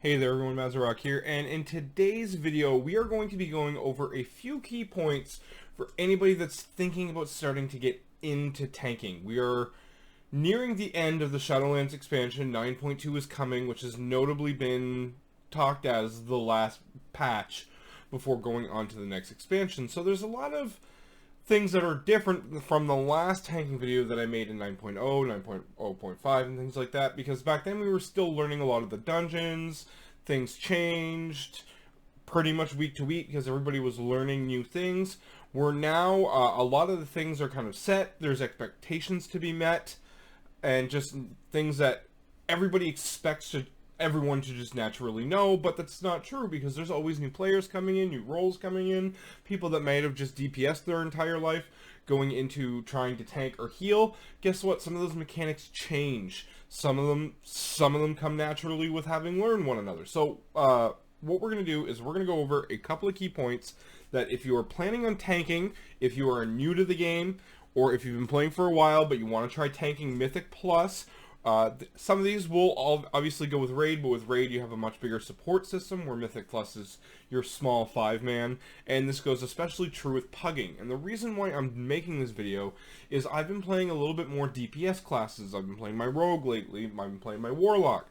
Hey there everyone, Mazarok here, and in today's video we are going to be going over a few key points for anybody that's thinking about starting to get into tanking. We are nearing the end of the Shadowlands expansion. 9.2 is coming, which has notably been talked as the last patch before going on to the next expansion. So there's a lot of things that are different from the last tanking video that I made in 9.0, 9.0.5, and things like that, because back then we were still learning a lot of the dungeons. Things changed pretty much week to week because everybody was learning new things. We're now, a lot of the things are kind of set. There's expectations to be met, and just things that everybody expects everyone to just naturally know, but that's not true because there's always new players coming in, new roles coming in, people that might have just DPS'd their entire life going into trying to tank or heal. Guess what? Some of those mechanics change. Some of them come naturally with having learned one another. So what we're going to do is we're going to go over a couple of key points that if you are planning on tanking, if you are new to the game, or if you've been playing for a while but you want to try tanking Mythic Plus. Some of these will all obviously go with Raid, but with Raid you have a much bigger support system where Mythic Plus is your small 5-man, and this goes especially true with pugging. And the reason why I'm making this video is I've been playing a little bit more DPS classes. I've been playing my Rogue lately, I've been playing my Warlock,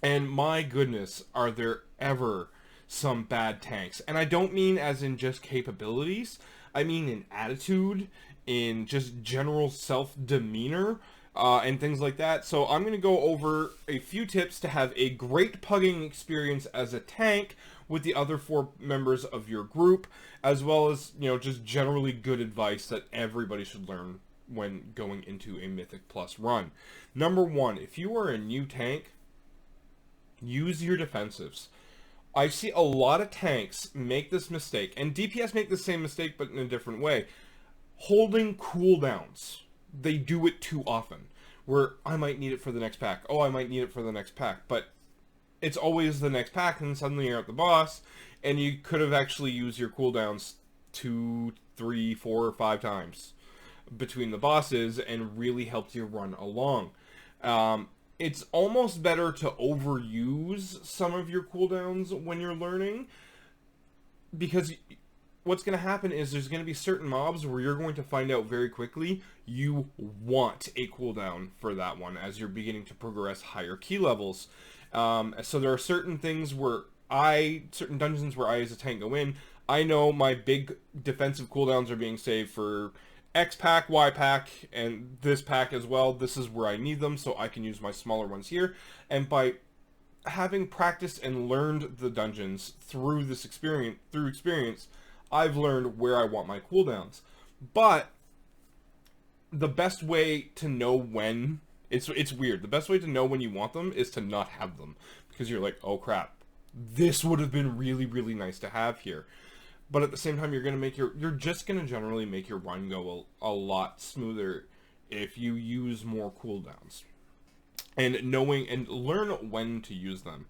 and my goodness, are there ever some bad tanks. And I don't mean as in just capabilities, I mean in attitude, in just general self-demeanor, and things like that. So I'm going to go over a few tips to have a great pugging experience as a tank with the other 4 members of your group, as well as, you know, just generally good advice that everybody should learn when going into a Mythic Plus run. Number 1, if you are a new tank, use your defensives. I see a lot of tanks make this mistake, and DPS make the same mistake but in a different way. Holding cooldowns. They do it too often, where I might need it for the next pack. Oh, I might need it for the next pack, but it's always the next pack, and suddenly you're at the boss, and you could have actually used your cooldowns 2, 3, 4, or 5 times between the bosses and really helped you run along. It's almost better to overuse some of your cooldowns when you're learning, because what's going to happen is there's going to be certain mobs where you're going to find out very quickly you want a cooldown for that one as you're beginning to progress higher key levels. So there are certain things where certain dungeons where I as a tank go in, I know my big defensive cooldowns are being saved for X pack, Y pack, and this pack as well. This is where I need them, so I can use my smaller ones here. And by having practiced and learned the dungeons through this experience, I've learned where I want my cooldowns. But the best way to know when, it's weird, the best way to know when you want them is to not have them, because you're like, oh crap, this would have been really, really nice to have here. But at the same time, you're just gonna generally make your run go a lot smoother if you use more cooldowns. And learn when to use them.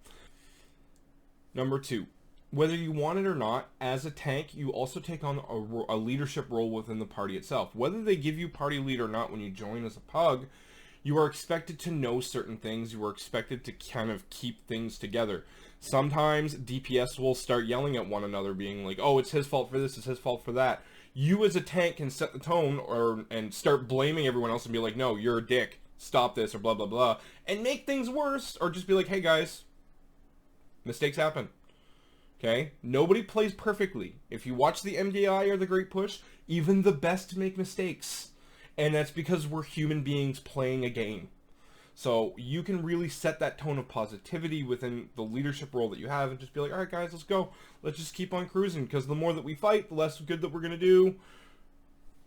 Number 2. Whether you want it or not, as a tank, you also take on a leadership role within the party itself. Whether they give you party lead or not when you join as a pug, you are expected to know certain things. You are expected to kind of keep things together. Sometimes DPS will start yelling at one another, being like, oh, it's his fault for this, it's his fault for that. You as a tank can set the tone and start blaming everyone else and be like, no, you're a dick, stop this, or blah, blah, blah. And make things worse, or just be like, hey guys, mistakes happen. Okay? Nobody plays perfectly. If you watch the MDI or the Great Push, even the best make mistakes. And that's because we're human beings playing a game. So you can really set that tone of positivity within the leadership role that you have and just be like, alright guys, let's go. Let's just keep on cruising, because the more that we fight, the less good that we're going to do.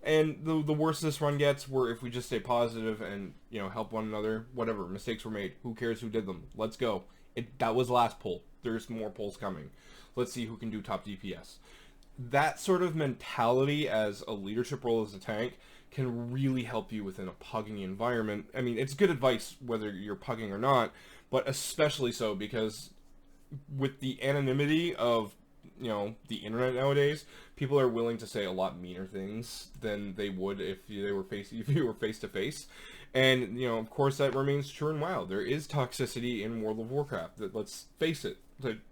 And the worse this run gets, where if we just stay positive and, you know, help one another, whatever, mistakes were made. Who cares who did them? Let's go. That was last poll. There's more polls coming. Let's see who can do top DPS. That sort of mentality as a leadership role as a tank can really help you within a pugging environment. I mean, it's good advice whether you're pugging or not, but especially so because with the anonymity of you know, the internet nowadays, people are willing to say a lot meaner things than they would if you were face to face. And, you know, of course that remains true in WoW. There is toxicity in World of Warcraft. Let's face it.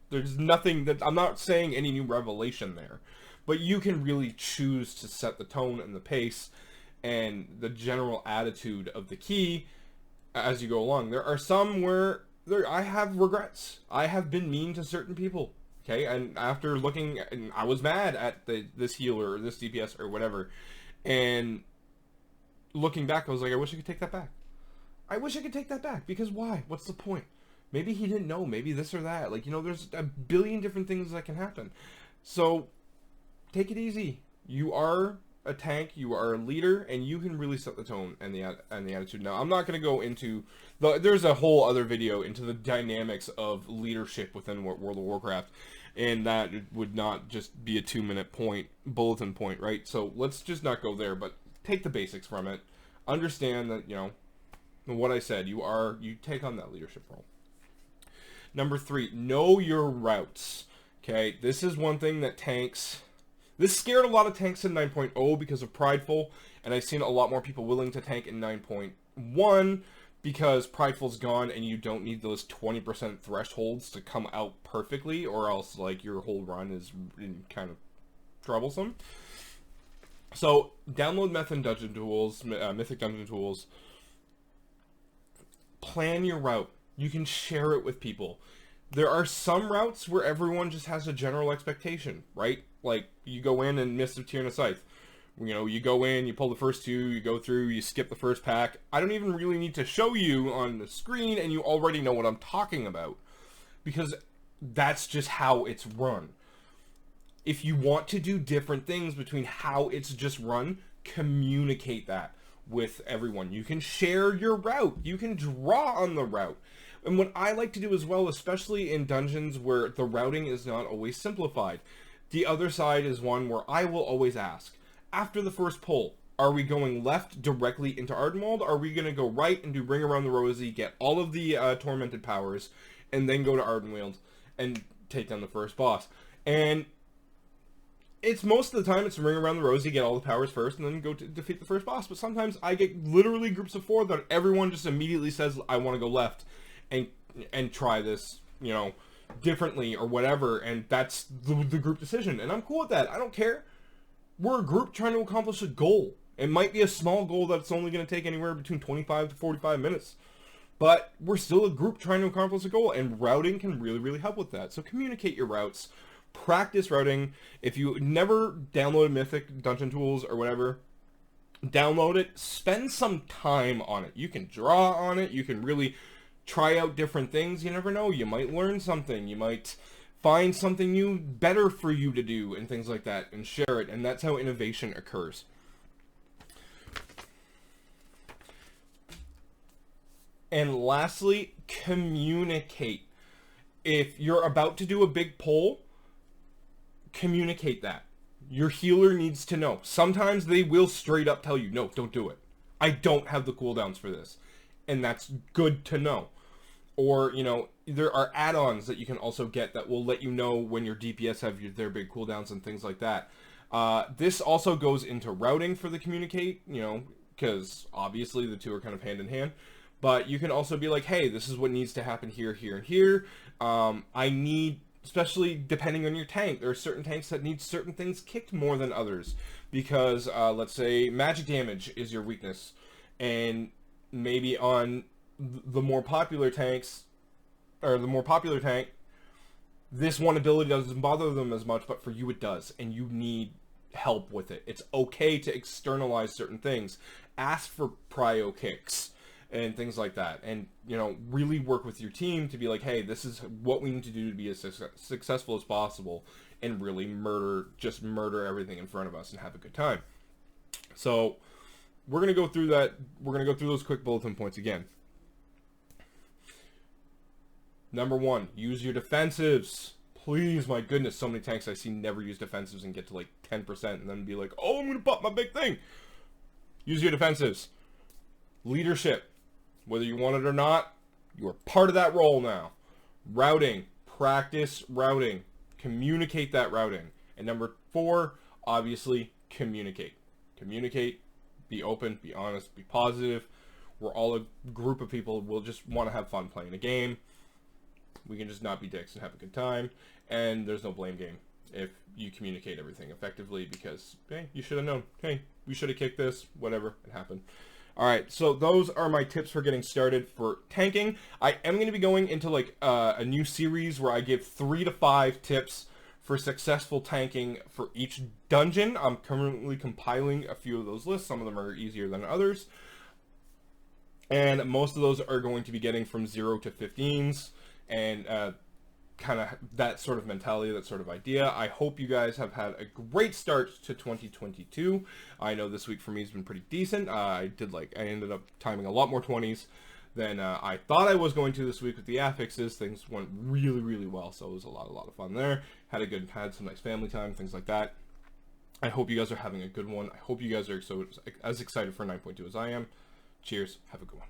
There's nothing that, I'm not saying any new revelation there, but you can really choose to set the tone and the pace and the general attitude of the key as you go along. There are some where I have regrets. I have been mean to certain people. Okay, and after looking, and I was mad at this healer or this DPS or whatever, and looking back, I was like, I wish I could take that back. I wish I could take that back, because why? What's the point? Maybe he didn't know, maybe this or that. Like, you know, there's a billion different things that can happen. So, take it easy. You are a tank, you are a leader, and you can really set the tone and the attitude. Now, I'm not going to go into there's a whole other video into the dynamics of leadership within World of Warcraft, and that would not just be a 2-minute bulletin point, right? So let's just not go there, but take the basics from it. Understand that, you know, what I said, you take on that leadership role. Number 3, know your routes. Okay, this is one thing that this scared a lot of tanks in 9.0 because of Prideful, and I've seen a lot more people willing to tank in 9.1 because Prideful's gone and you don't need those 20% thresholds to come out perfectly, or else, like, your whole run is kind of troublesome. So, download Mythic Dungeon Tools. Plan your route. You can share it with people. There are some routes where everyone just has a general expectation, right? Like, you go in and Mist of Tyrna Scythe. You know, you go in, you pull the first 2, you go through, you skip the first pack. I don't even really need to show you on the screen, and you already know what I'm talking about. Because that's just how it's run. If you want to do different things between how it's just run, communicate that with everyone. You can share your route. You can draw on the route. And what I like to do as well, especially in dungeons where the routing is not always simplified, the other side is one where I will always ask, after the first pull, are we going left directly into Ardenwald? Are we going to go right and do Ring Around the Rosy, get all of the tormented powers, and then go to Ardenwald and take down the first boss? And it's most of the time it's Ring Around the Rosy, get all the powers first, and then go to defeat the first boss. But sometimes I get literally groups of 4 that everyone just immediately says, I want to go left and try this, you know, differently or whatever, and that's the group decision, and I'm cool with that. I don't care. We're a group trying to accomplish a goal. It might be a small goal that's only going to take anywhere between 25 to 45 minutes, but we're still a group trying to accomplish a goal, and routing can really, really help with that. So communicate your routes, practice routing. If you never downloaded Mythic Dungeon Tools or whatever, download it, spend some time on it. You can draw on it, you can really try out different things. You never know, you might learn something, you might find something new better for you to do and things like that, and share it, and that's how innovation occurs. And lastly, communicate. If you're about to do a big pull, communicate that. Your healer needs to know. Sometimes they will straight up tell you, no, don't do it. I don't have the cooldowns for this. And that's good to know. Or, you know, there are add-ons that you can also get that will let you know when your DPS have their big cooldowns and things like that. This also goes into routing for the communicate, you know, because obviously the two are kind of hand in hand. But you can also be like, hey, this is what needs to happen here, here, and here. I need, especially depending on your tank, there are certain tanks that need certain things kicked more than others. Because, let's say, magic damage is your weakness. And maybe on the more popular tanks, or the more popular tank, this one ability doesn't bother them as much, but for you it does, and you need help with it. It's okay to externalize certain things. Ask for prio kicks and things like that, and, you know, really work with your team to be like, hey, this is what we need to do to be as successful as possible, and really just murder everything in front of us and have a good time. So we're going to go through that. We're going to go through those quick bulletin points again. Number 1, use your defensives. Please, my goodness, so many tanks I see never use defensives and get to like 10% and then be like, oh, I'm going to pop my big thing. Use your defensives. Leadership. Whether you want it or not, you are part of that role now. Routing. Practice routing. communicate that routing. And number 4, obviously, communicate. Communicate, be open, be honest, be positive. We're all a group of people who will just want to have fun playing a game. We can just not be dicks and have a good time. And there's no blame game if you communicate everything effectively, because, hey, you should have known. Hey, we should have kicked this. Whatever, it happened. Alright, so those are my tips for getting started for tanking. I am going to be going into like a new series where I give 3 to 5 tips for successful tanking for each dungeon. I'm currently compiling a few of those lists. Some of them are easier than others. And most of those are going to be getting from 0 to 15s. And kind of that sort of mentality, that sort of idea. I hope you guys have had a great start to 2022. I know this week for me has been pretty decent. I ended up timing a lot more 20s than I thought I was going to this week with the affixes. Things went really, really well, so it was a lot of fun there. Had some nice family time, things like that. I hope you guys are having a good one. I hope you guys are as excited for 9.2 as I am. Cheers. Have a good one.